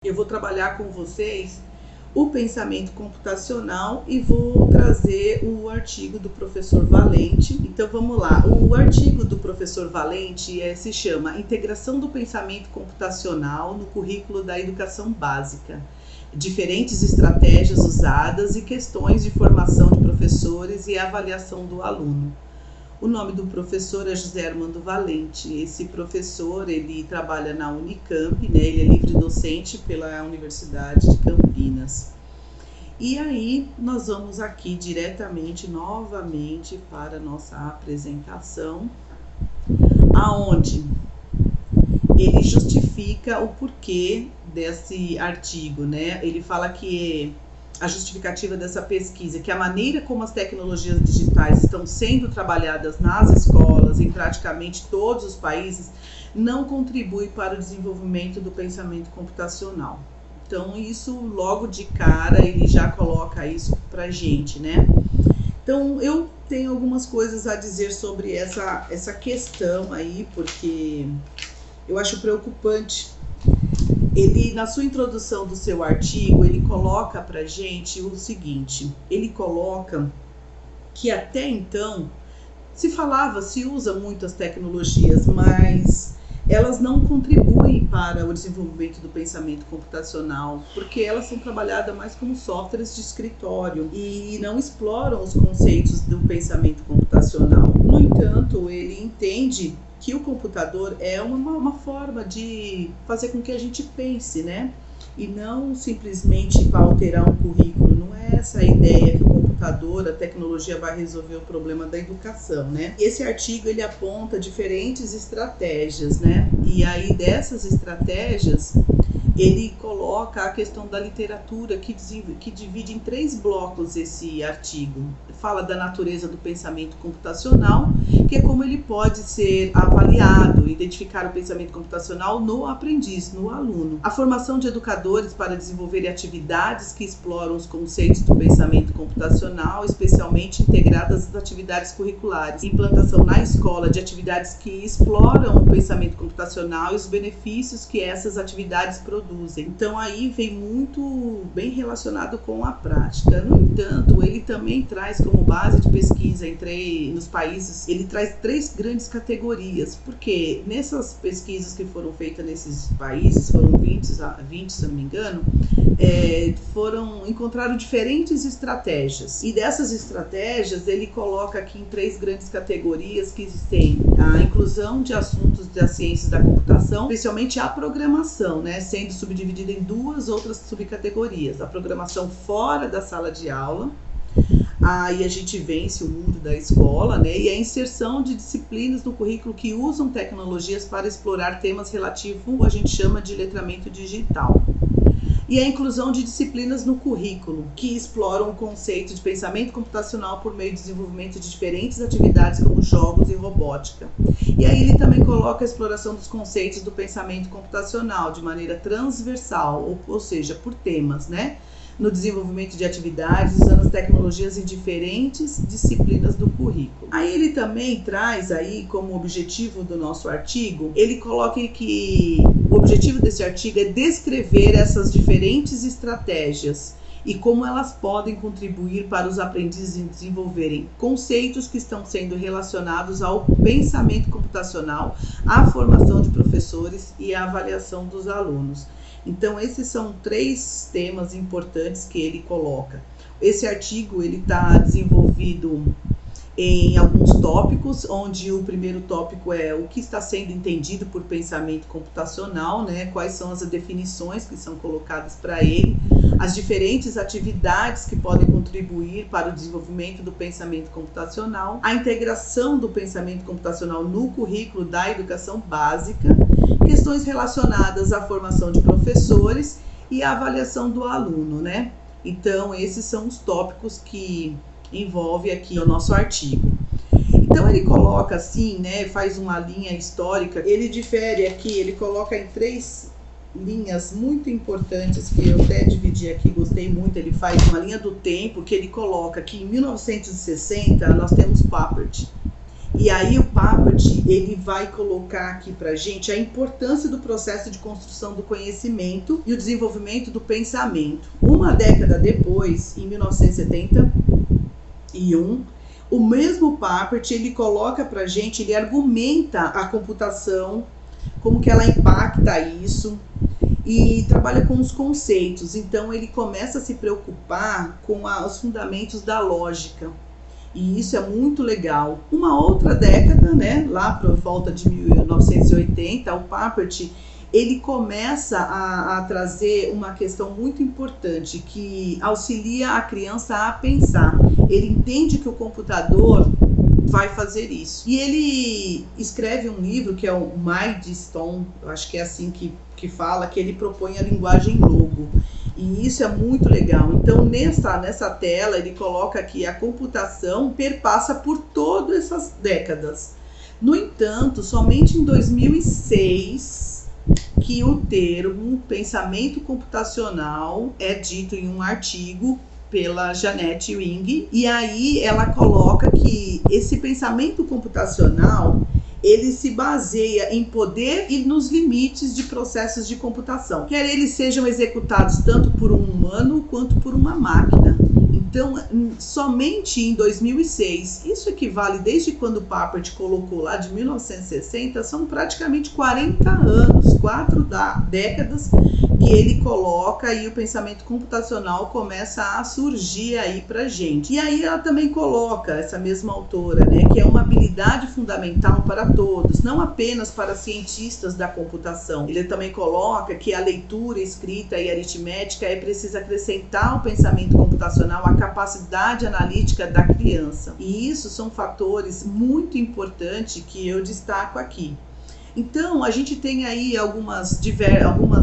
Eu vou trabalhar com vocês o pensamento computacional e vou trazer o artigo do professor Valente. Então vamos lá, o artigo do professor Valente se chama Integração do Pensamento Computacional no Currículo da Educação Básica, diferentes estratégias usadas e questões de formação de professores e avaliação do aluno. O nome do professor é José Armando Valente. Esse professor, ele trabalha na Unicamp, né? Ele é livre docente pela Universidade de Campinas. E aí, nós vamos aqui diretamente, novamente, para a nossa apresentação, aonde ele justifica o porquê desse artigo, né? Ele fala que a justificativa dessa pesquisa, que a maneira como as tecnologias digitais estão sendo trabalhadas nas escolas, em praticamente todos os países, não contribui para o desenvolvimento do pensamento computacional. Então, isso logo de cara, ele já coloca isso pra gente, né? Então, eu tenho algumas coisas a dizer sobre essa questão aí, porque eu acho preocupante. Ele, na sua introdução do seu artigo, ele coloca pra gente o seguinte, ele coloca que até então se usa muitas tecnologias, mas elas não contribuem para o desenvolvimento do pensamento computacional, porque elas são trabalhadas mais como softwares de escritório e não exploram os conceitos do pensamento computacional. No entanto, ele entende que o computador é uma forma de fazer com que a gente pense, né? E não simplesmente para alterar um currículo. Não é essa a ideia que o computador, a tecnologia vai resolver o problema da educação, né? Esse artigo, ele aponta diferentes estratégias, né? E aí dessas estratégias, ele coloca a questão da literatura que divide em 3 blocos esse artigo. Fala da natureza do pensamento computacional, que é como ele pode ser avaliado, identificar o pensamento computacional no aprendiz, no aluno. A formação de educadores para desenvolverem atividades que exploram os conceitos do pensamento computacional, especialmente integradas às atividades curriculares. Implantação na escola de atividades que exploram o pensamento computacional e os benefícios que essas atividades produzem. Então aí vem muito bem relacionado com a prática. No entanto, ele também traz como base de pesquisa nos países, ele traz 3 grandes categorias, porque nessas pesquisas que foram feitas nesses países, foram 20, se não me engano, encontraram diferentes estratégias. E dessas estratégias, ele coloca aqui em 3 grandes categorias que existem a inclusão de assuntos das ciências da computação, especialmente a programação, né, sendo subdividida em 2 outras subcategorias. A programação fora da sala de aula, aí a gente vence o mundo da escola, né? E a inserção de disciplinas no currículo que usam tecnologias para explorar temas relativos, a gente chama de letramento digital. E a inclusão de disciplinas no currículo que exploram o conceito de pensamento computacional por meio do desenvolvimento de diferentes atividades como jogos e robótica. E aí ele também coloca a exploração dos conceitos do pensamento computacional de maneira transversal, ou seja, por temas, né? No desenvolvimento de atividades usando as tecnologias em diferentes disciplinas do currículo. Aí ele também traz aí como objetivo do nosso artigo, ele coloca que o objetivo desse artigo é descrever essas diferentes estratégias e como elas podem contribuir para os aprendizes em desenvolverem conceitos que estão sendo relacionados ao pensamento computacional, à formação de professores e à avaliação dos alunos. Então, esses são 3 temas importantes que ele coloca. Esse artigo está desenvolvido em alguns tópicos, onde o primeiro tópico é o que está sendo entendido por pensamento computacional, né? Quais são as definições que são colocadas para ele, as diferentes atividades que podem contribuir para o desenvolvimento do pensamento computacional, a integração do pensamento computacional no currículo da educação básica, questões relacionadas à formação de professores e à avaliação do aluno, né? Então, esses são os tópicos que envolve aqui o nosso artigo. Então, ele coloca assim, né? Faz uma linha histórica. Ele difere aqui, ele coloca em 3 linhas muito importantes que eu até dividi aqui, gostei muito. Ele faz uma linha do tempo que ele coloca que em 1960 nós temos Papert. E aí o Papert, ele vai colocar aqui pra gente a importância do processo de construção do conhecimento e o desenvolvimento do pensamento. Uma década depois, em 1971, o mesmo Papert, ele coloca pra gente, ele argumenta a computação, como que ela impacta isso, e trabalha com os conceitos. Então ele começa a se preocupar com os fundamentos da lógica. E isso é muito legal. Uma outra década, né, lá por volta de 1980, o Papert, ele começa a trazer uma questão muito importante que auxilia a criança a pensar. Ele entende que o computador vai fazer isso. E ele escreve um livro que é o Mindstone, eu acho que é assim que fala, que ele propõe a linguagem logo. E isso é muito legal. Então, nessa tela, ele coloca que a computação perpassa por todas essas décadas. No entanto, somente em 2006 que o termo pensamento computacional é dito em um artigo pela Janet Wing. E aí ela coloca que esse pensamento computacional, ele se baseia em poder e nos limites de processos de computação, quer eles sejam executados tanto por um humano quanto por uma máquina. Então, somente em 2006, isso equivale desde quando o Papert colocou lá de 1960, são praticamente 40 anos, 4 décadas que ele coloca e o pensamento computacional começa a surgir aí pra gente. E aí ela também coloca, essa mesma autora, né, que é uma habilidade fundamental para todos, não apenas para cientistas da computação. Ele também coloca que a leitura, escrita e aritmética é preciso acrescentar ao pensamento computacional a capacidade analítica da criança. E isso são fatores muito importantes que eu destaco aqui. Então, a gente tem aí algumas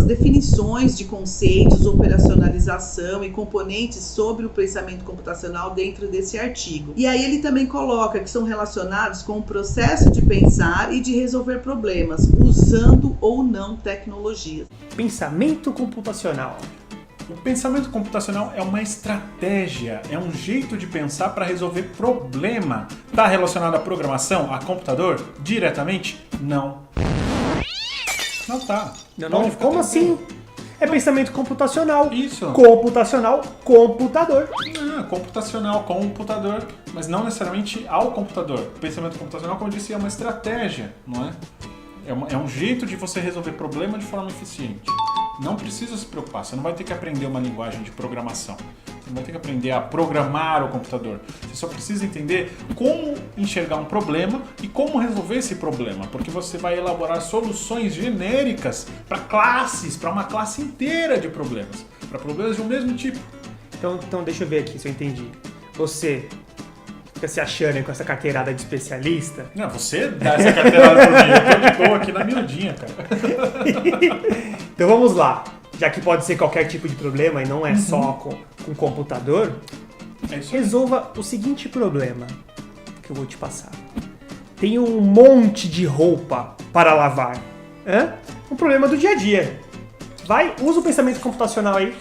definições de conceitos, operacionalização e componentes sobre o pensamento computacional dentro desse artigo. E aí ele também coloca que são relacionados com o processo de pensar e de resolver problemas, usando ou não tecnologias. Pensamento computacional. O pensamento computacional é uma estratégia, é um jeito de pensar para resolver problema. Está relacionado à programação, a computador, diretamente? Não. Não tá. Não, como assim? É pensamento computacional. Isso. Computacional, computador. Computacional, computador, mas não necessariamente ao computador. O pensamento computacional, como eu disse, é uma estratégia, não é? É um jeito de você resolver problema de forma eficiente. Não precisa se preocupar, você não vai ter que aprender uma linguagem de programação. Você não vai ter que aprender a programar o computador. Você só precisa entender como enxergar um problema e como resolver esse problema, porque você vai elaborar soluções genéricas para classes, para uma classe inteira de problemas, para problemas de um mesmo tipo. Então deixa eu ver aqui se eu entendi. Você fica se achando com essa carteirada de especialista? Não, você dá essa carteirada por mim, eu tô de boa aqui na miudinha, cara. Então vamos lá, já que pode ser qualquer tipo de problema e não é só com computador, resolva o seguinte problema que eu vou te passar. Tem um monte de roupa para lavar. Um problema do dia a dia. Vai, usa o pensamento computacional aí.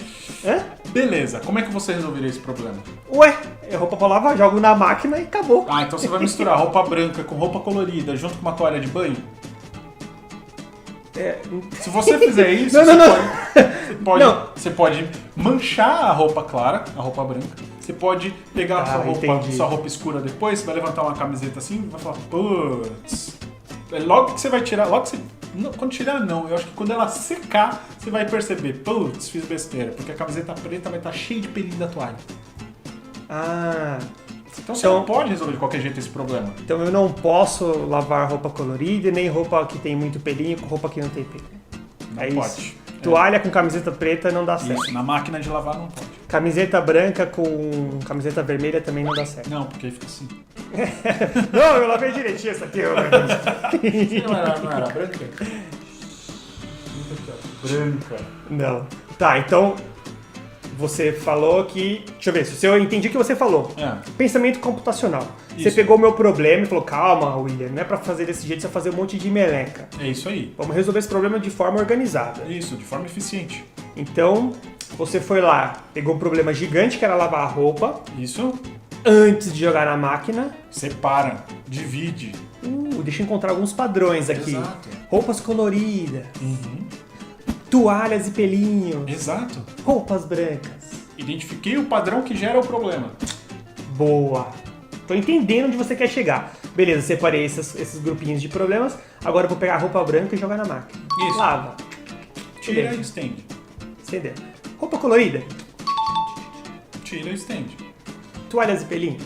Beleza, como é que você resolveria esse problema? Ué, é roupa para lavar, jogo na máquina e acabou. Então você vai misturar roupa branca com roupa colorida junto com uma toalha de banho? Se você fizer isso, você pode manchar a roupa clara, a roupa branca. Você pode pegar a sua roupa escura depois, você vai levantar uma camiseta assim e vai falar, putz. Logo que você vai tirar, quando tirar não, eu acho que quando ela secar, você vai perceber, putz, fiz besteira, porque a camiseta preta vai estar cheia de pelinho da toalha. Então você não pode resolver de qualquer jeito esse problema. Então eu não posso lavar roupa colorida, nem roupa que tem muito pelinho com roupa que não tem pelinho. Não pode. Toalha com camiseta preta não dá certo. Isso, na máquina de lavar não pode. Camiseta branca com camiseta vermelha também não dá certo. Não, porque aí fica assim. Não, eu lavei direitinho essa aqui. Não era branca? Branca. Não. Tá, então você falou que... Deixa eu ver, se eu entendi o que você falou. Pensamento computacional. Isso. Você pegou o meu problema e falou, calma, William, não é pra fazer desse jeito, você vai fazer um monte de meleca. É isso aí. Vamos resolver esse problema de forma organizada. Isso, de forma eficiente. Então, você foi lá, pegou um problema gigante que era lavar a roupa. Isso. Antes de jogar na máquina. Separa. divide. Deixa eu encontrar alguns padrões aqui. Exato. Roupas coloridas, Uhum. toalhas e pelinhos, Exato. roupas brancas. Identifiquei o padrão que gera o problema. Boa. Tô entendendo onde você quer chegar. Beleza, separei esses grupinhos de problemas. Agora eu vou pegar a roupa branca e jogar na máquina. Isso. Lava. Tira Beleza. e estende. Estendeu. Roupa colorida. Tira e estende. Toalhas e pelinhos.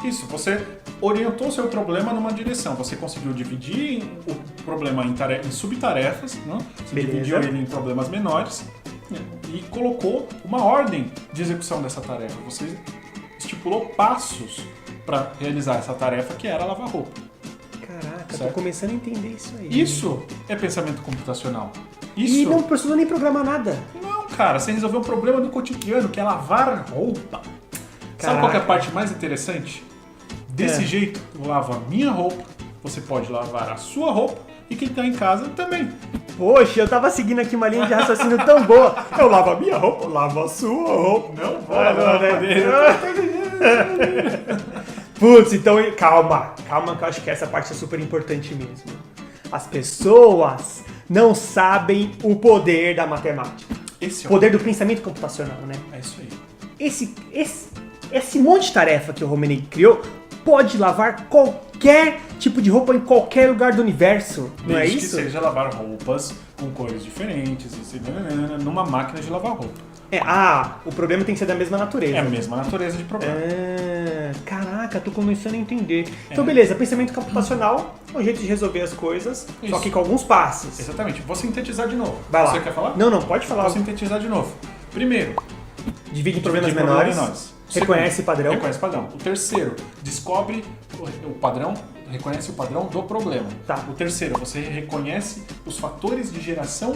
Isso, você orientou o seu problema numa direção. Você conseguiu dividir o problema em subtarefas, né? Você Beleza. dividiu ele em problemas menores, né? E colocou uma ordem de execução dessa tarefa. Você estipulou passos para realizar essa tarefa, que era lavar roupa. Caraca, Certo. tô começando a entender isso aí. Isso é pensamento computacional. E Isso não precisou nem programar nada. não, cara, você resolveu um problema do cotidiano, que é lavar roupa. Sabe Caraca. qual que é a parte mais interessante? Desse jeito, eu lavo a minha roupa, você pode lavar a sua roupa e quem tá em casa também. Poxa, eu tava seguindo aqui uma linha de raciocínio tão boa. Eu lavo a minha roupa, eu lavo a sua roupa. Não vou Ah, não, lavar né? dele. Putz, então calma que eu acho que essa parte é super importante mesmo. As pessoas não sabem o poder da matemática. Esse O é poder do pensamento computacional, né? É isso aí. Esse monte de tarefa que o Romanei criou pode lavar qualquer tipo de roupa em qualquer lugar do universo, não é Desde isso? que seja lavar roupas com cores diferentes, numa máquina de lavar roupa. O problema tem que ser da mesma natureza. É a mesma natureza de problema. Caraca, tô começando a entender. Então, beleza, pensamento computacional é um jeito de resolver as coisas, só Isso. que com alguns passos. Exatamente. Vou sintetizar de novo. Vai lá. Você quer falar? Não, pode falar. Vou sintetizar de novo. Primeiro, Divide em problemas dividir menores. menores. Reconhece Segundo, padrão. Reconhece padrão. O terceiro, descobre o padrão, reconhece o padrão do problema. Tá. O terceiro, você reconhece os fatores de geração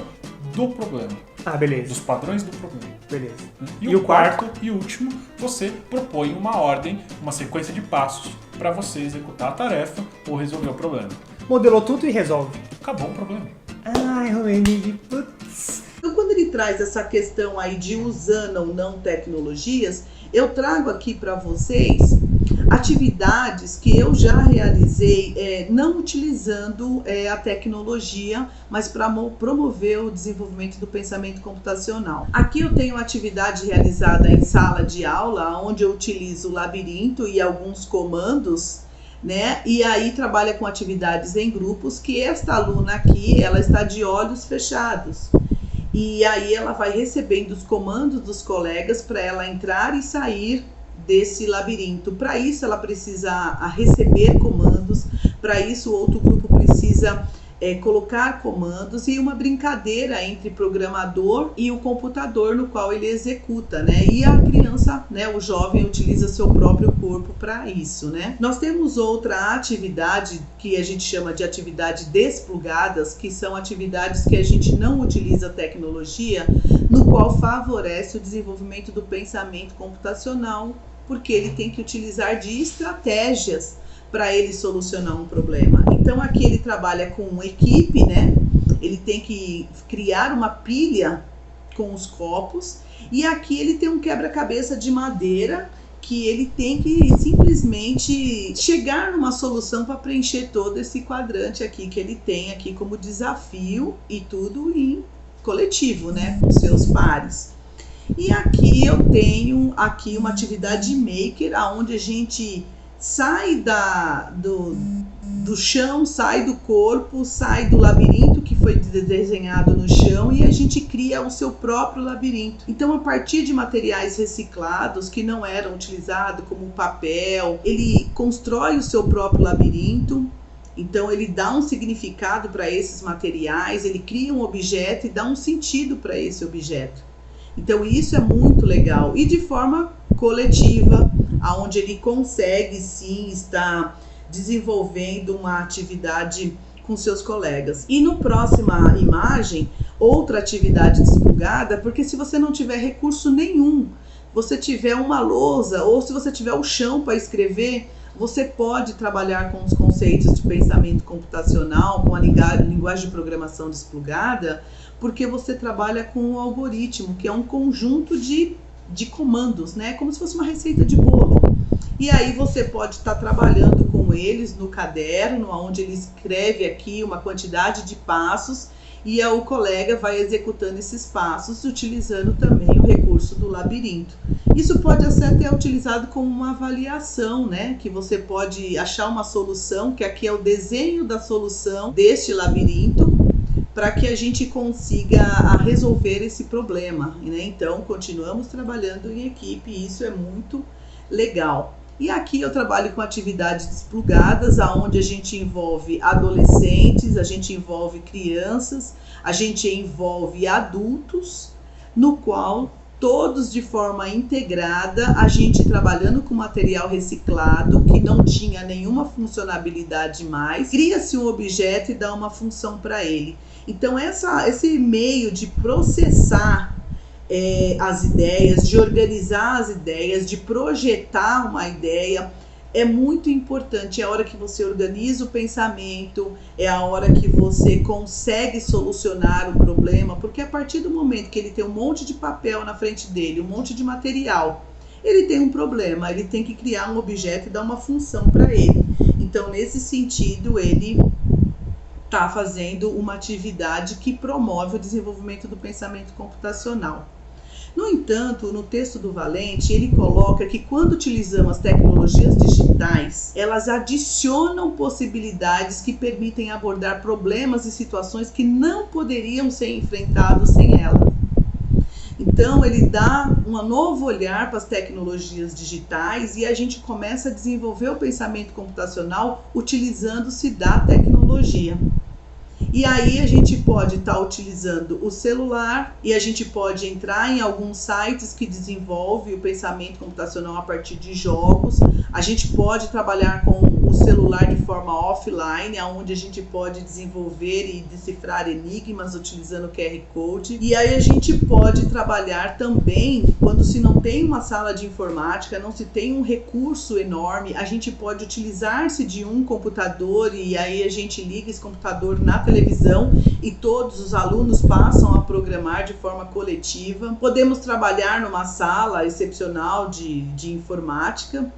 do problema. Beleza. Dos padrões do problema. Beleza. E o quarto e último, você propõe uma ordem, uma sequência de passos para você executar a tarefa ou resolver o problema. Modelou tudo e resolve. Acabou o problema. Ai, Romanei, putz. Então, quando ele traz essa questão aí de usando ou não tecnologias, eu trago aqui para vocês atividades que eu já realizei não utilizando a tecnologia, mas para promover o desenvolvimento do pensamento computacional. Aqui eu tenho atividade realizada em sala de aula, onde eu utilizo o labirinto e alguns comandos, né? E aí trabalha com atividades em grupos, que esta aluna aqui, ela está de olhos fechados. E aí ela vai recebendo os comandos dos colegas para ela entrar e sair desse labirinto. Para isso ela precisa receber comandos, para isso o outro grupo precisa colocar comandos e uma brincadeira entre programador e o computador no qual ele executa, né? E a criança, né, o jovem utiliza seu próprio corpo para isso, né? Nós temos outra atividade que a gente chama de atividade desplugadas, que são atividades que a gente não utiliza tecnologia, no qual favorece o desenvolvimento do pensamento computacional, porque ele tem que utilizar de estratégias para ele solucionar um problema. Então aqui ele trabalha com equipe, né? Ele tem que criar uma pilha com os copos, e aqui ele tem um quebra-cabeça de madeira que ele tem que simplesmente chegar numa solução para preencher todo esse quadrante aqui que ele tem aqui como desafio, e tudo em coletivo, né, com seus pares. E aqui eu tenho aqui uma atividade maker, onde a gente sai do chão, sai do corpo, sai do labirinto que foi desenhado no chão, e a gente cria o seu próprio labirinto. Então, a partir de materiais reciclados que não eram utilizados, como papel, ele constrói o seu próprio labirinto. Então ele dá um significado para esses materiais, ele cria um objeto e dá um sentido para esse objeto. Então isso é muito legal, e de forma coletiva, onde ele consegue sim estar desenvolvendo uma atividade com seus colegas. E no próxima imagem, outra atividade desplugada, porque se você não tiver recurso nenhum, você tiver uma lousa, ou se você tiver o chão para escrever, você pode trabalhar com os conceitos de pensamento computacional, com a linguagem de programação desplugada, porque você trabalha com o algoritmo, que é um conjunto de comandos, né? Como se fosse uma receita de bolo. E aí você pode estar trabalhando com eles no caderno, onde ele escreve aqui uma quantidade de passos e o colega vai executando esses passos, utilizando também o recurso do labirinto. Isso pode ser até utilizado como uma avaliação, né? Que você pode achar uma solução, que aqui é o desenho da solução deste labirinto, para que a gente consiga resolver esse problema, né? Então, continuamos trabalhando em equipe e isso é muito legal. E aqui eu trabalho com atividades desplugadas, onde a gente envolve adolescentes, a gente envolve crianças, a gente envolve adultos, no qual todos de forma integrada, a gente trabalhando com material reciclado, que não tinha nenhuma funcionalidade mais, cria-se um objeto e dá uma função para ele. Então esse meio de processar as ideias, de organizar as ideias, de projetar uma ideia, é muito importante. É a hora que você organiza o pensamento, é a hora que você consegue solucionar o problema, porque a partir do momento que ele tem um monte de papel na frente dele, um monte de material, ele tem um problema, ele tem que criar um objeto e dar uma função para ele. Então, nesse sentido, ele está fazendo uma atividade que promove o desenvolvimento do pensamento computacional. No entanto, no texto do Valente, ele coloca que quando utilizamos as tecnologias digitais, elas adicionam possibilidades que permitem abordar problemas e situações que não poderiam ser enfrentados sem ela. Então, ele dá um novo olhar para as tecnologias digitais e a gente começa a desenvolver o pensamento computacional utilizando-se da tecnologia. E aí a gente pode estar utilizando o celular e a gente pode entrar em alguns sites que desenvolvem o pensamento computacional a partir de jogos. A gente pode trabalhar com o celular de forma offline, onde a gente pode desenvolver e decifrar enigmas utilizando o QR Code. E aí a gente pode trabalhar também, quando se não tem uma sala de informática, não se tem um recurso enorme, a gente pode utilizar-se de um computador e aí a gente liga esse computador na televisão e todos os alunos passam a programar de forma coletiva. Podemos trabalhar numa sala excepcional de informática,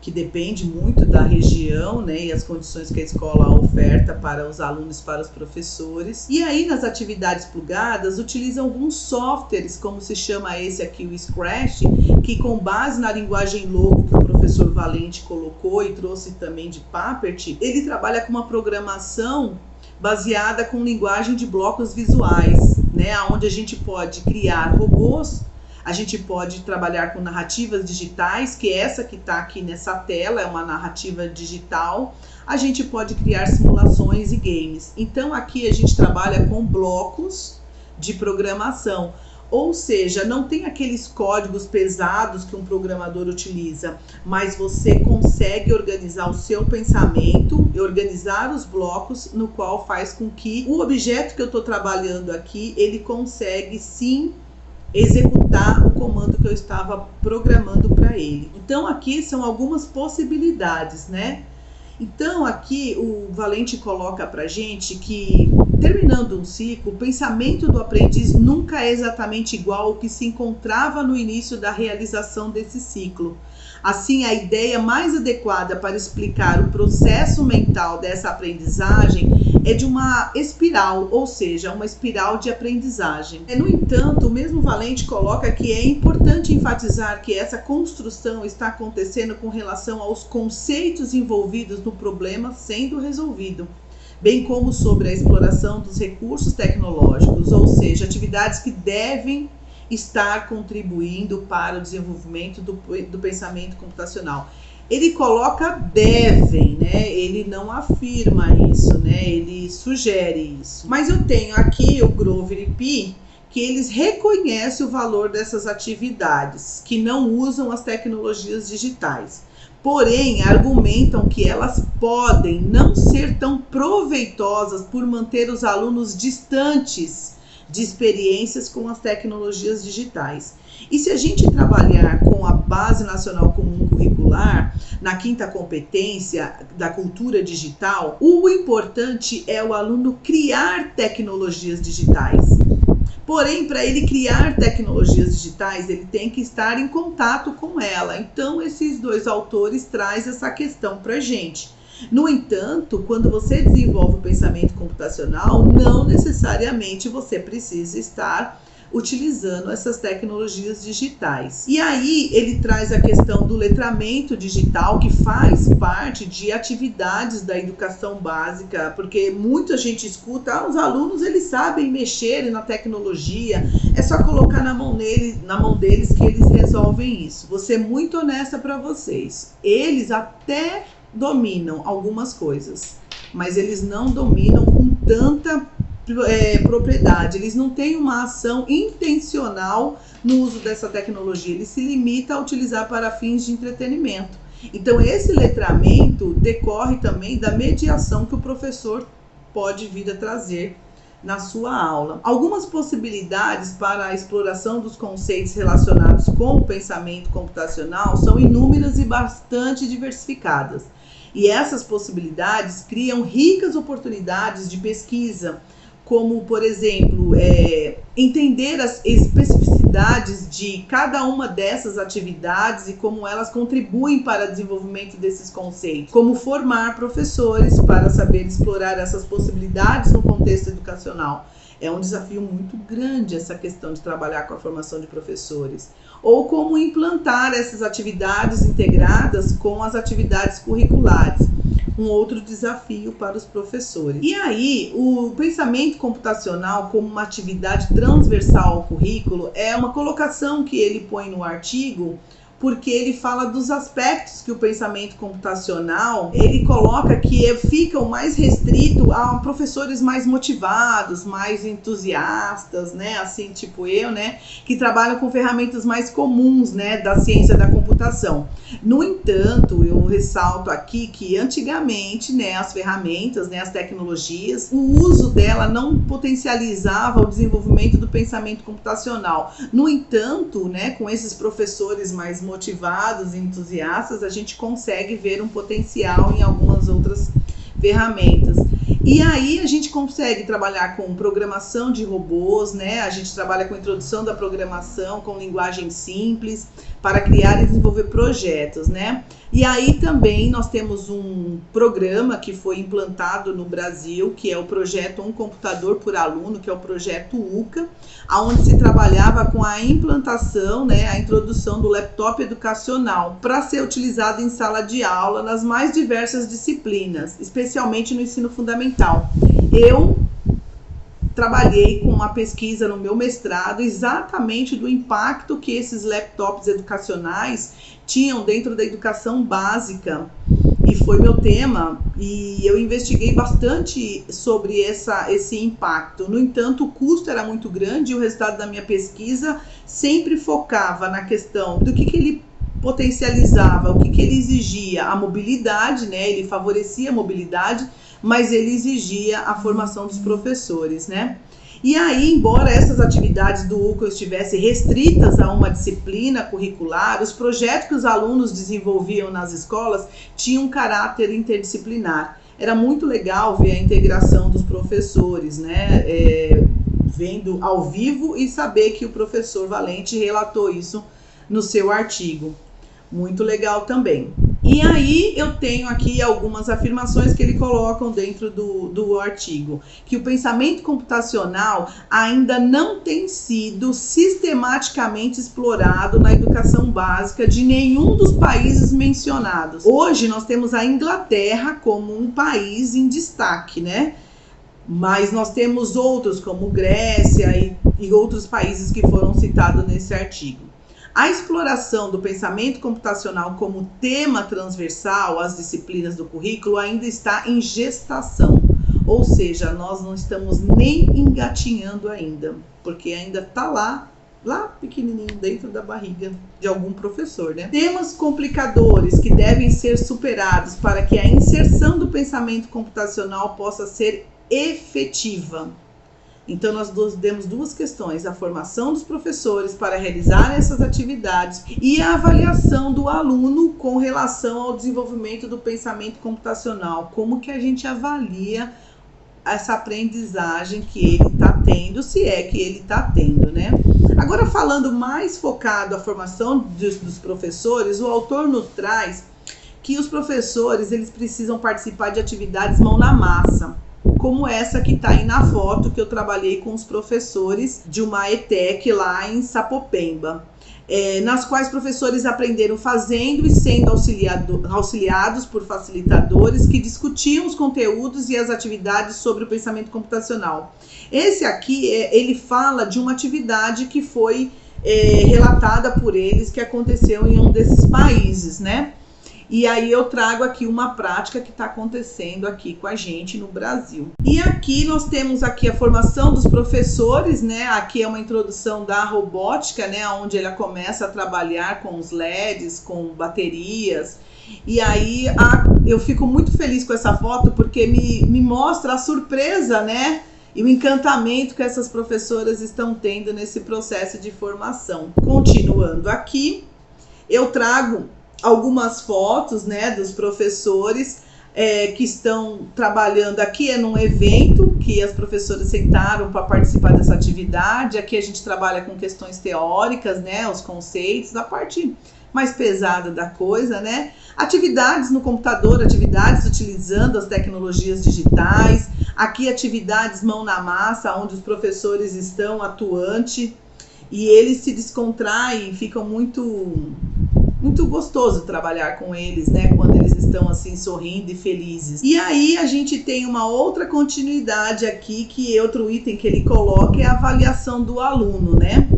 que depende muito da região, né, e as condições que a escola oferta para os alunos e para os professores. E aí, nas atividades plugadas, utilizam alguns softwares, como se chama esse aqui, o Scratch, que com base na linguagem Logo que o professor Valente colocou e trouxe também de Papert, ele trabalha com uma programação baseada com linguagem de blocos visuais, né, onde a gente pode criar robôs. A gente pode trabalhar com narrativas digitais, que é essa que está aqui nessa tela, é uma narrativa digital. A gente pode criar simulações e games. Então aqui a gente trabalha com blocos de programação. Ou seja, não tem aqueles códigos pesados que um programador utiliza, mas você consegue organizar o seu pensamento e organizar os blocos, no qual faz com que o objeto que eu estou trabalhando aqui, ele consegue sim executar o comando que eu estava programando para ele. Então aqui são algumas possibilidades, né? Então aqui o Valente coloca pra gente que, terminando um ciclo, o pensamento do aprendiz nunca é exatamente igual ao que se encontrava no início da realização desse ciclo. Assim, a ideia mais adequada para explicar o processo mental dessa aprendizagem é de uma espiral, ou seja, uma espiral de aprendizagem. No entanto, o mesmo Valente coloca que é importante enfatizar que essa construção está acontecendo com relação aos conceitos envolvidos no problema sendo resolvido, bem como sobre a exploração dos recursos tecnológicos, ou seja, atividades que devem estar contribuindo para o desenvolvimento do pensamento computacional. Ele coloca devem, né? Ele não afirma isso, né? Ele sugere isso. Mas eu tenho aqui o Grover e Pi, que eles reconhecem o valor dessas atividades, que não usam as tecnologias digitais. Porém, argumentam que elas podem não ser tão proveitosas por manter os alunos distantes de experiências com as tecnologias digitais. E se a gente trabalhar com a Base Nacional Comum Curricular, na quinta competência da cultura digital, o importante é o aluno criar tecnologias digitais. Porém, para ele criar tecnologias digitais, ele tem que estar em contato com ela. Então, esses dois autores trazem essa questão para a gente. No entanto, quando você desenvolve o pensamento computacional, não necessariamente você precisa estar utilizando essas tecnologias digitais. E aí ele traz a questão do letramento digital, que faz parte de atividades da educação básica, porque muita gente escuta, os alunos eles sabem mexer na tecnologia, é só colocar na mão deles que eles resolvem isso. Vou ser muito honesta para vocês, eles até dominam algumas coisas, mas eles não dominam com tanta propriedade, eles não têm uma ação intencional no uso dessa tecnologia, ele se limita a utilizar para fins de entretenimento. Então esse letramento decorre também da mediação que o professor pode vir a trazer na sua aula. Algumas possibilidades para a exploração dos conceitos relacionados com o pensamento computacional são inúmeras e bastante diversificadas. E essas possibilidades criam ricas oportunidades de pesquisa, como, por exemplo, entender as especificidades de cada uma dessas atividades e como elas contribuem para o desenvolvimento desses conceitos. Como formar professores para saber explorar essas possibilidades no contexto educacional. É um desafio muito grande essa questão de trabalhar com a formação de professores. Ou como implantar essas atividades integradas com as atividades curriculares. Um outro desafio para os professores. E aí, o pensamento computacional como uma atividade transversal ao currículo é uma colocação que ele põe no artigo, porque ele fala dos aspectos que o pensamento computacional, ele coloca que ficam mais restrito a professores mais motivados, mais entusiastas, né, assim, tipo eu, né, que trabalham com ferramentas mais comuns, né, da ciência da computação. No entanto, eu ressalto aqui que antigamente, né, as ferramentas, né, as tecnologias, o uso dela não potencializava o desenvolvimento do pensamento computacional. No entanto, né, com esses professores mais motivados e entusiastas, a gente consegue ver um potencial em algumas outras ferramentas. E aí a gente consegue trabalhar com programação de robôs, né? A gente trabalha com introdução da programação, com linguagem simples, para criar e desenvolver projetos, né? E aí também nós temos um programa que foi implantado no Brasil, que é o projeto Um Computador por Aluno, que é o projeto UCA, onde se trabalhava com a implantação, né, a introdução do laptop educacional para ser utilizado em sala de aula nas mais diversas disciplinas, especialmente no ensino fundamental. Eu trabalhei com uma pesquisa no meu mestrado exatamente do impacto que esses laptops educacionais tinham dentro da educação básica, e foi meu tema, e eu investiguei bastante sobre esse impacto. No entanto, o custo era muito grande e o resultado da minha pesquisa sempre focava na questão do que ele potencializava, o que ele exigia, a mobilidade, né? Ele favorecia a mobilidade, mas ele exigia a formação dos professores, né? E aí, embora essas atividades do UCA estivessem restritas a uma disciplina curricular, os projetos que os alunos desenvolviam nas escolas tinham um caráter interdisciplinar. Era muito legal ver a integração dos professores, né? Vendo ao vivo e saber que o professor Valente relatou isso no seu artigo. Muito legal também. E aí eu tenho aqui algumas afirmações que ele colocam dentro do artigo, que o pensamento computacional ainda não tem sido sistematicamente explorado na educação básica de nenhum dos países mencionados. Hoje nós temos a Inglaterra como um país em destaque, né? Mas nós temos outros como Grécia e outros países que foram citados nesse artigo. A exploração do pensamento computacional como tema transversal às disciplinas do currículo ainda está em gestação, ou seja, nós não estamos nem engatinhando ainda, porque ainda está lá pequenininho dentro da barriga de algum professor, né? Temas complicadores que devem ser superados para que a inserção do pensamento computacional possa ser efetiva. Então, nós temos duas questões: a formação dos professores para realizar essas atividades e a avaliação do aluno com relação ao desenvolvimento do pensamento computacional. Como que a gente avalia essa aprendizagem que ele está tendo? tendo, se é que ele está tendo, né? Agora, falando mais focado a formação dos professores, o autor nos traz que os professores eles precisam participar de atividades mão na massa, como essa que está aí na foto, que eu trabalhei com os professores de uma ETEC lá em Sapopemba, nas quais professores aprenderam fazendo e sendo auxiliados por facilitadores que discutiam os conteúdos e as atividades sobre o pensamento computacional. Esse aqui, ele fala de uma atividade que foi relatada por eles, que aconteceu em um desses países, né? E aí eu trago aqui uma prática que está acontecendo aqui com a gente no Brasil. E aqui nós temos aqui a formação dos professores, né? Aqui é uma introdução da robótica, né? Onde ela começa a trabalhar com os LEDs, com baterias. E aí eu fico muito feliz com essa foto porque me mostra a surpresa, né? E o encantamento que essas professoras estão tendo nesse processo de formação. Continuando aqui, eu trago algumas fotos, né, dos professores que estão trabalhando aqui, num evento que as professoras sentaram para participar dessa atividade. Aqui a gente trabalha com questões teóricas, né, os conceitos, a parte mais pesada da coisa, né, atividades no computador, atividades utilizando as tecnologias digitais, aqui atividades mão na massa, onde os professores estão atuantes e eles se descontraem, ficam muito gostoso trabalhar com eles, né, quando eles estão assim sorrindo e felizes. E aí a gente tem uma outra continuidade aqui, que é outro item que ele coloca, é a avaliação do aluno, né,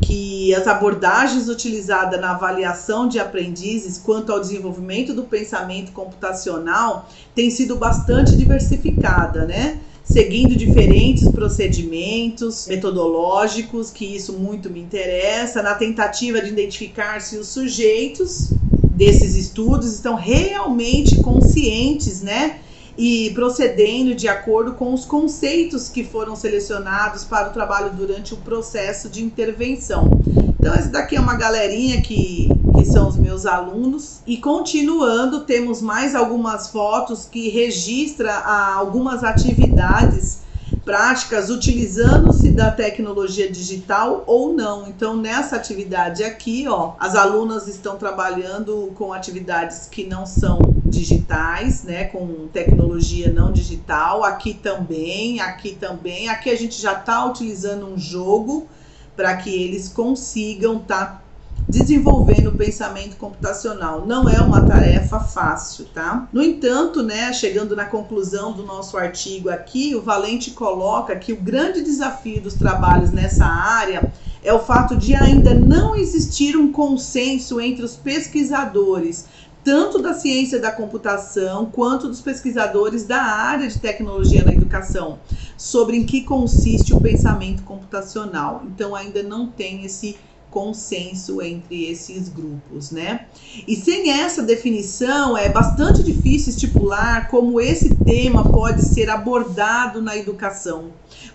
que as abordagens utilizadas na avaliação de aprendizes quanto ao desenvolvimento do pensamento computacional tem sido bastante diversificada, né, seguindo diferentes procedimentos metodológicos, que isso muito me interessa, na tentativa de identificar se os sujeitos desses estudos estão realmente conscientes, né, e procedendo de acordo com os conceitos que foram selecionados para o trabalho durante o processo de intervenção. Então, essa daqui é uma galerinha que são os meus alunos. E continuando, temos mais algumas fotos que registram algumas atividades práticas utilizando-se da tecnologia digital ou não. Então, nessa atividade aqui, ó, as alunas estão trabalhando com atividades que não são digitais, né, com tecnologia não digital. Aqui também. Aqui a gente já está utilizando um jogo para que eles consigam estar desenvolvendo o pensamento computacional. Não é uma tarefa fácil, tá? No entanto, né, chegando na conclusão do nosso artigo aqui, o Valente coloca que o grande desafio dos trabalhos nessa área é o fato de ainda não existir um consenso entre os pesquisadores, tanto da ciência da computação quanto dos pesquisadores da área de tecnologia na educação, sobre em que consiste o pensamento computacional. Então ainda não tem esse consenso entre esses grupos, né? E sem essa definição é bastante difícil estipular como esse tema pode ser abordado na educação,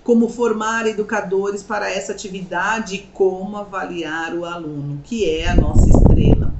como formar educadores para essa atividade e como avaliar o aluno, que é a nossa estrela.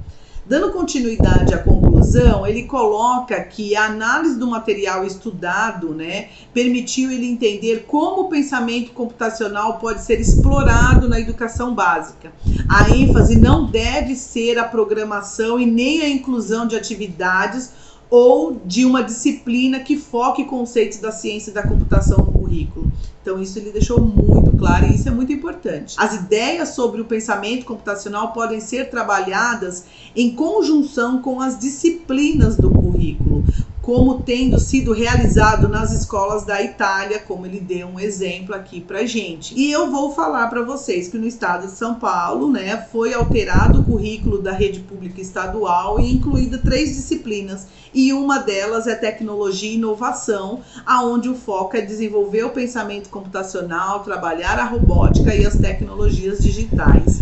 Dando continuidade à conclusão, ele coloca que a análise do material estudado, né, permitiu ele entender como o pensamento computacional pode ser explorado na educação básica. A ênfase não deve ser a programação e nem a inclusão de atividades ou de uma disciplina que foque conceitos da ciência da computação no currículo. Então isso ele deixou muito claro e isso é muito importante. As ideias sobre o pensamento computacional podem ser trabalhadas em conjunção com as disciplinas do currículo, como tendo sido realizado nas escolas da Itália, como ele deu um exemplo aqui pra gente. E eu vou falar para vocês que no estado de São Paulo, né, foi alterado o currículo da rede pública estadual e incluída 3 disciplinas, e uma delas é tecnologia e inovação, aonde o foco é desenvolver o pensamento computacional, trabalhar a robótica e as tecnologias digitais.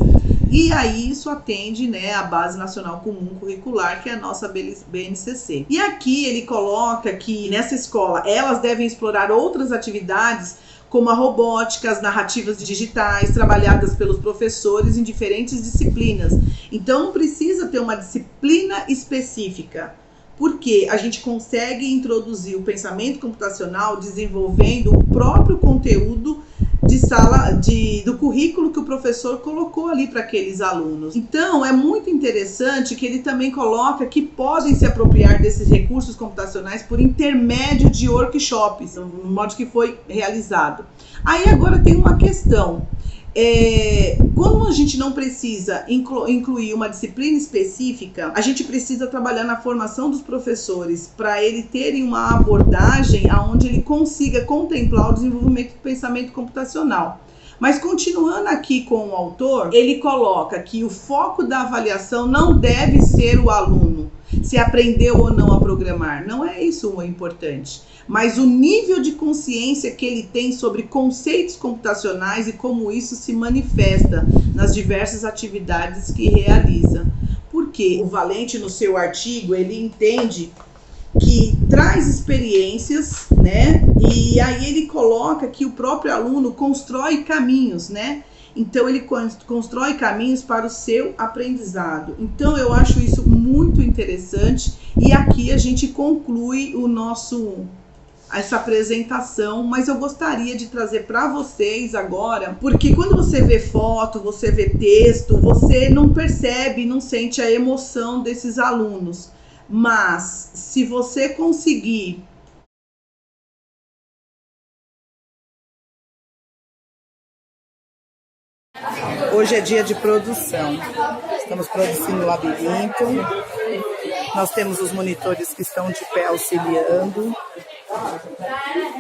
E aí isso atende, né, a Base Nacional Comum Curricular, que é a nossa BNCC. E aqui ele coloca que nessa escola elas devem explorar outras atividades como a robótica, as narrativas digitais, trabalhadas pelos professores em diferentes disciplinas. Então não precisa ter uma disciplina específica, porque a gente consegue introduzir o pensamento computacional desenvolvendo o próprio conteúdo do currículo que o professor colocou ali para aqueles alunos. Então, é muito interessante que ele também coloca que podem se apropriar desses recursos computacionais por intermédio de workshops, no modo que foi realizado. Aí agora tem uma questão. Quando a gente não precisa incluir uma disciplina específica, a gente precisa trabalhar na formação dos professores para ele terem uma abordagem onde ele consiga contemplar o desenvolvimento do pensamento computacional. Mas continuando aqui com o autor, ele coloca que o foco da avaliação não deve ser o aluno, se aprendeu ou não a programar. Não é isso o importante, mas o nível de consciência que ele tem sobre conceitos computacionais e como isso se manifesta nas diversas atividades que realiza. Porque o Valente, no seu artigo, ele entende que traz experiências, né? E aí ele coloca que o próprio aluno constrói caminhos, né? Então ele constrói caminhos para o seu aprendizado. Então eu acho isso muito interessante e aqui a gente conclui essa apresentação, mas eu gostaria de trazer para vocês agora, porque quando você vê foto, você vê texto, você não percebe, não sente a emoção desses alunos. Mas se você conseguir hoje é dia de produção. Estamos produzindo o labirinto. Nós temos os monitores que estão de pé auxiliando.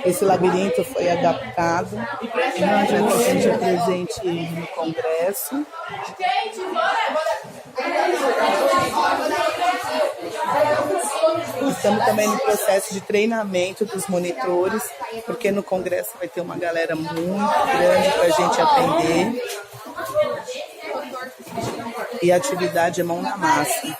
Esse labirinto foi adaptado. Já que a gente é presente no congresso. Estamos também no processo de treinamento dos monitores, porque no congresso vai ter uma galera muito grande para a gente atender. E a atividade é mão na massa.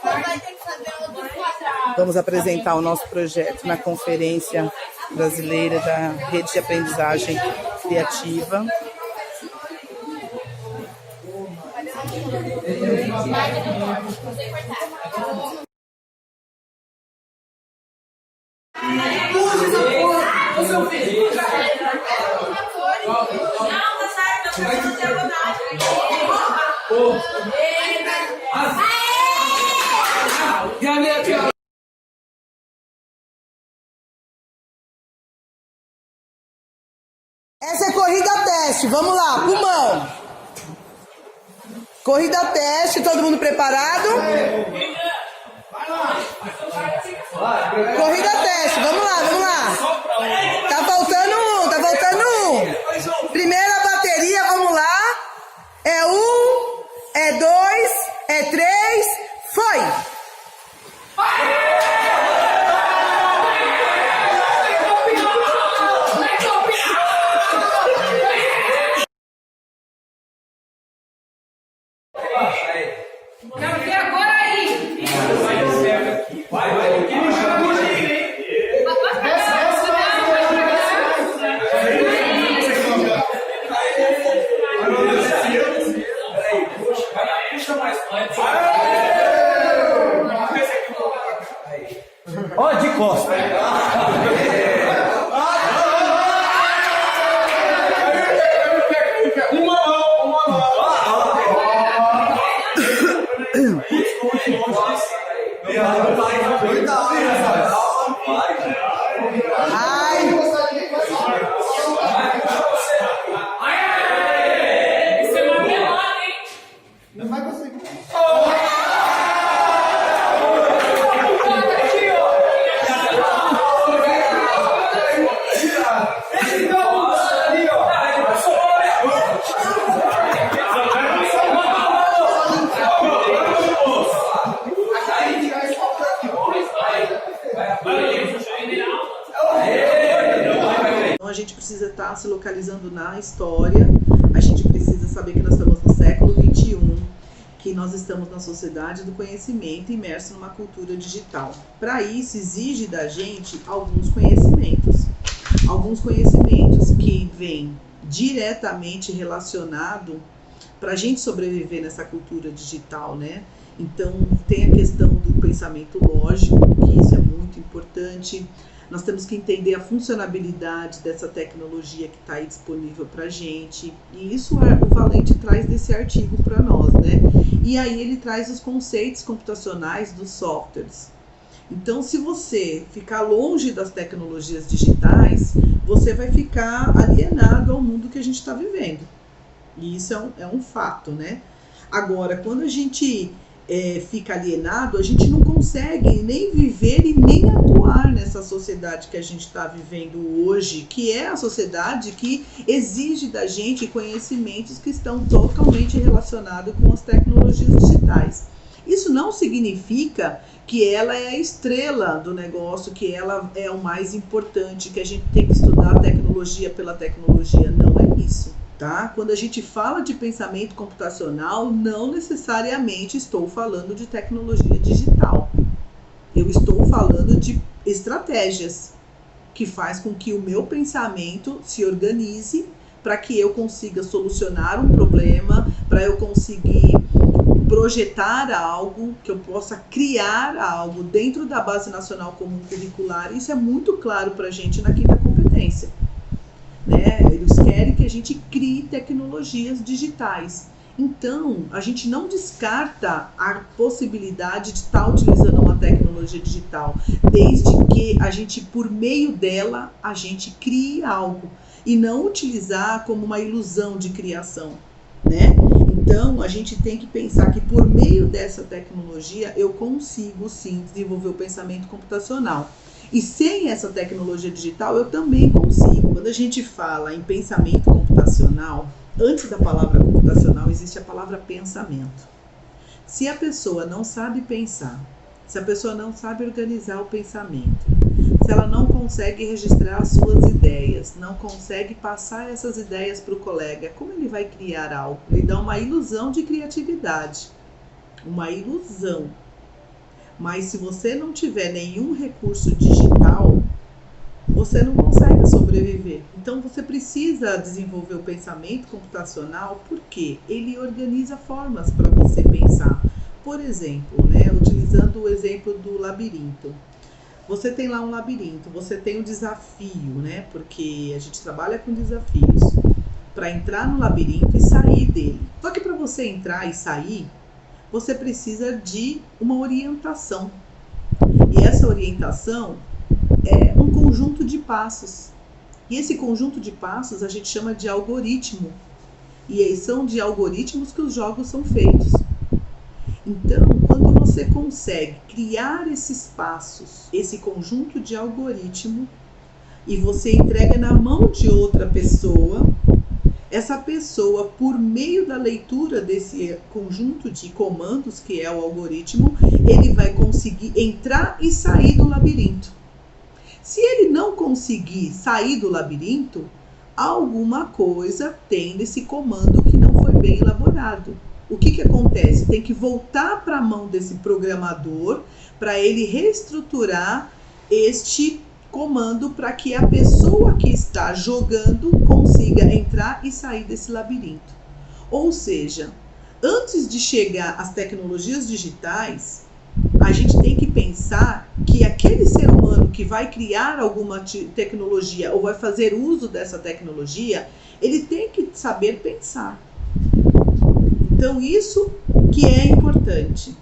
Vamos apresentar o nosso projeto na Conferência Brasileira da Rede de Aprendizagem Criativa. Essa é corrida teste, vamos lá, pulmão. Corrida teste, todo mundo preparado? Corrida teste, vamos lá, vamos lá. Tá faltando um. Primeira bateria, vamos lá. É 1, é 2, é 3, foi! Quero ver agora aí! Ó, de costa. A gente precisa estar se localizando na história, a gente precisa saber que nós estamos no século XXI, que nós estamos na sociedade do conhecimento imerso numa cultura digital. Para isso, exige da gente alguns conhecimentos que vêm diretamente relacionados para a gente sobreviver nessa cultura digital, né? Então, tem a questão do pensamento lógico, que isso é muito importante. nós temos que entender a funcionalidade dessa tecnologia que está aí disponível para a gente. E isso o Valente traz desse artigo para nós, né? E aí ele traz os conceitos computacionais dos softwares. Então, se você ficar longe das tecnologias digitais, você vai ficar alienado ao mundo que a gente está vivendo. E isso é um fato, né? Agora, quando a gente fica alienado, a gente não consegue nem viver e nem atuar nessa sociedade que a gente está vivendo hoje, que é a sociedade que exige da gente conhecimentos que estão totalmente relacionados com as tecnologias digitais. Isso não significa que ela é a estrela do negócio, que ela é o mais importante, que a gente tem que estudar a tecnologia pela tecnologia. Não é isso. Tá? Quando a gente fala de pensamento computacional, não necessariamente estou falando de tecnologia digital. Eu estou falando de estratégias que faz com que o meu pensamento se organize para que eu consiga solucionar um problema, para eu conseguir projetar algo, que eu possa criar algo dentro da Base Nacional Comum Curricular. Isso é muito claro para a gente na quinta competência. Né? Eles querem que a gente crie tecnologias digitais. Então, a gente não descarta a possibilidade de estar utilizando uma tecnologia digital, desde que a gente, por meio dela, a gente crie algo e não utilizar como uma ilusão de criação, né? Então, a gente tem que pensar que por meio dessa tecnologia eu consigo sim desenvolver o pensamento computacional. E sem essa tecnologia digital, eu também consigo. Quando a gente fala em pensamento computacional, antes da palavra computacional existe a palavra pensamento. Se a pessoa não sabe pensar, se a pessoa não sabe organizar o pensamento, se ela não consegue registrar as suas ideias, não consegue passar essas ideias para o colega, como ele vai criar algo? Ele dá uma ilusão de criatividade. Uma ilusão. Mas se você não tiver nenhum recurso digital, você não consegue sobreviver. Então você precisa desenvolver o pensamento computacional porque ele organiza formas para você pensar. Por exemplo, né, utilizando o exemplo do labirinto. Você tem lá um labirinto, você tem um desafio, né? Porque a gente trabalha com desafios para entrar no labirinto e sair dele. Só que para você entrar e sair, você precisa de uma orientação. E essa orientação é um conjunto de passos. E esse conjunto de passos a gente chama de algoritmo. E aí são de algoritmos que os jogos são feitos. Então, quando você consegue criar esses passos, esse conjunto de algoritmo, e você entrega na mão de outra pessoa, essa pessoa, por meio da leitura desse conjunto de comandos, que é o algoritmo, ele vai conseguir entrar e sair do labirinto. Se ele não conseguir sair do labirinto, alguma coisa tem nesse comando que não foi bem elaborado. O que acontece? Tem que voltar para a mão desse programador para ele reestruturar este comando para que a pessoa que está jogando consiga entrar e sair desse labirinto. Ou seja, antes de chegar às tecnologias digitais, a gente tem que pensar que aquele ser humano que vai criar alguma tecnologia ou vai fazer uso dessa tecnologia, ele tem que saber pensar. Então, isso que é importante.